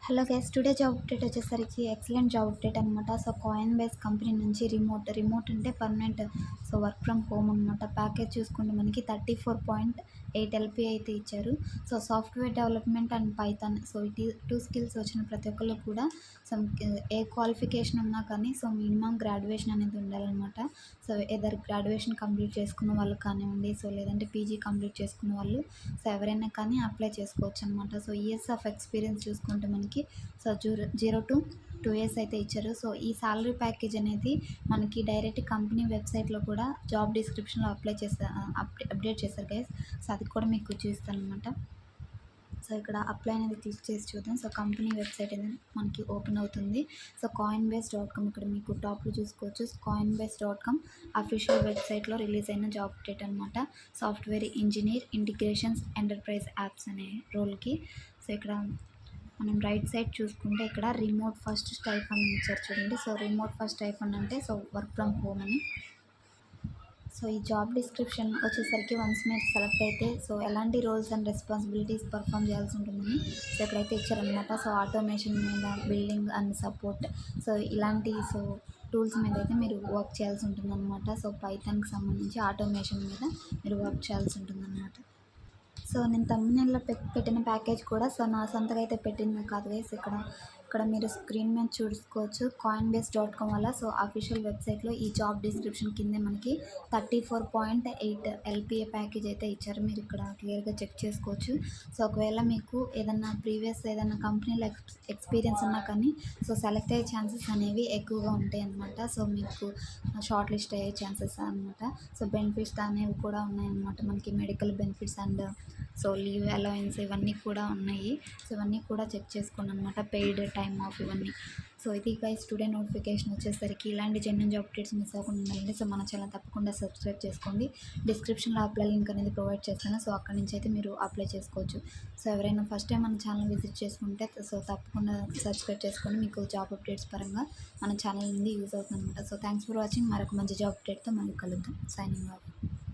Hello guys, today job update వచ్చేసరికి excellent job update అనమాట. So coin base company నుంచి remote అంటే permanent. So work from home అనమాట. Package చూసుకుంటే మనకి 34.8 ఎల్పీ అయితే ఇచ్చారు. So software development and Python. So ఈ టూ స్కిల్స్ వచ్చిన ప్రతి ఒక్కళ్ళు కూడా సమ్ ఏ క్వాలిఫికేషన్ ఉన్నా కానీ సో మినిమం గ్రాడ్యుయేషన్ అనేది ఉండాలన్నమాట. సో ఏదర్ గ్రాడ్యుయేషన్ కంప్లీట్ చేసుకున్న వాళ్ళు కానివ్వండి, సో లేదంటే పీజీ కంప్లీట్ చేసుకున్న వాళ్ళు, సో ఎవరైనా కానీ అప్లై చేసుకోవచ్చు అనమాట. సో ఇయర్స్ ఆఫ్ ఎక్స్పీరియన్స్ చూసుకుంటే మనకి సో 0 to 2 years అయితే ఇచ్చారు. సో ఈ సాలరీ ప్యాకేజ్ అనేది మనకి డైరెక్ట్ కంపెనీ వెబ్సైట్లో కూడా జాబ్ డిస్క్రిప్షన్లో అప్డేట్ చేశారు గైస్. సో అది కూడా మీకు చూస్తాను అనమాట. సో ఇక్కడ అప్లై అనేది క్లిక్ చేసి చూద్దాం. సో కంపెనీ వెబ్సైట్ అనేది మనకి ఓపెన్ అవుతుంది. సో coinbase.com ఇక్కడ మీకు టాప్లో చూసుకోవచ్చు. coinbase.com అఫీషియల్ వెబ్సైట్లో రిలీజ్ అయిన జాబ్ అప్డేట్ అనమాట. Software engineer integrations enterprise apps అనే రోల్కి. సో ఇక్కడ మనం రైట్ సైడ్ చూసుకుంటే ఇక్కడ రిమోట్ ఫస్ట్ స్టైఫండ్ అని ఇచ్చారు చూడండి. సో రిమోట్ ఫస్ట్ స్టైఫండ్ అంటే సో వర్క్ ఫ్రమ్ హోమ్ అని. సో ఈ జాబ్ డిస్క్రిప్షన్ వచ్చేసరికి వన్స్ మీరు సెలెక్ట్ అయితే సో ఎలాంటి రోల్స్ అండ్ రెస్పాన్సిబిలిటీస్ పర్ఫామ్ చేయాల్సి ఉంటుందని సో ఇక్కడైతే ఇచ్చారనమాట. సో ఆటోమేషన్ మీద, బిల్డింగ్ అండ్ సపోర్ట్, సో ఇలాంటి సో టూల్స్ మీద అయితే మీరు వర్క్ చేయాల్సి ఉంటుందన్నమాట. సో పైథాన్కి సంబంధించి ఆటోమేషన్ మీద మీరు వర్క్ చేయాల్సి ఉంటుందన్నమాట. సో నేను తమిళనాడులో పెట్టిన ప్యాకేజ్ కూడా సో నా సొంతగా అయితే పెట్టింది కాదు గైస్. ఇక్కడ మీరు స్క్రీన్ మీద చూసుకోవచ్చు coinbase.com వల్ల. సో అఫీషియల్ వెబ్సైట్లో ఈ జాబ్ డిస్క్రిప్షన్ కిందే మనకి 34.8 ఎల్పిఏ ప్యాకేజ్ అయితే ఇచ్చారు. మీరు ఇక్కడ క్లియర్గా చెక్ చేసుకోవచ్చు. సో ఒకవేళ మీకు ఏదన్నా ప్రీవియస్ ఏదైనా కంపెనీలో ఎక్స్పీరియన్స్ ఉన్నా కానీ సో సెలెక్ట్ అయ్యే ఛాన్సెస్ అనేవి ఎక్కువగా ఉంటాయి అన్నమాట. సో మీకు షార్ట్ లిస్ట్ అయ్యే ఛాన్సెస్ అనమాట. సో బెనిఫిట్స్ అనేవి కూడా ఉన్నాయన్నమాట. మనకి medical benefits and so leave allowance ఇవన్నీ కూడా ఉన్నాయి. సో ఇవన్నీ కూడా చెక్ చేసుకోండి అనమాట. పెయిడ్ టైమ్ ఆఫ్ ఇవన్నీ. సో ఇది గైస్ టుడే నోటిఫికేషన్ వచ్చేసరికి. ఇలాంటి జెన్యూన్ జాబ్ అప్డేట్స్ మిస్ అవ్వకుండా ఉండాలంటే సో మన ఛానల్ తప్పకుండా సబ్స్క్రైబ్ చేసుకోండి. డిస్క్రిప్షన్లో అప్లై లింక్ అనేది ప్రొవైడ్ చేస్తాను. సో అక్కడి నుంచి అయితే మీరు అప్లై చేసుకోవచ్చు. సో ఎవరైనా ఫస్ట్ టైం మన ఛానల్ విజిట్ చేసుకుంటే సో తప్పకుండా సబ్స్క్రైబ్ చేసుకోండి. మీకు జాబ్ అప్డేట్స్ పరంగా మన ఛానల్ నుండి యూజ్ అవుతుంది అనమాట. So thanks for watching. మరొక మంచి జాబ్ అప్డేట్తో మళ్ళీ కలుద్దాం. Signing off.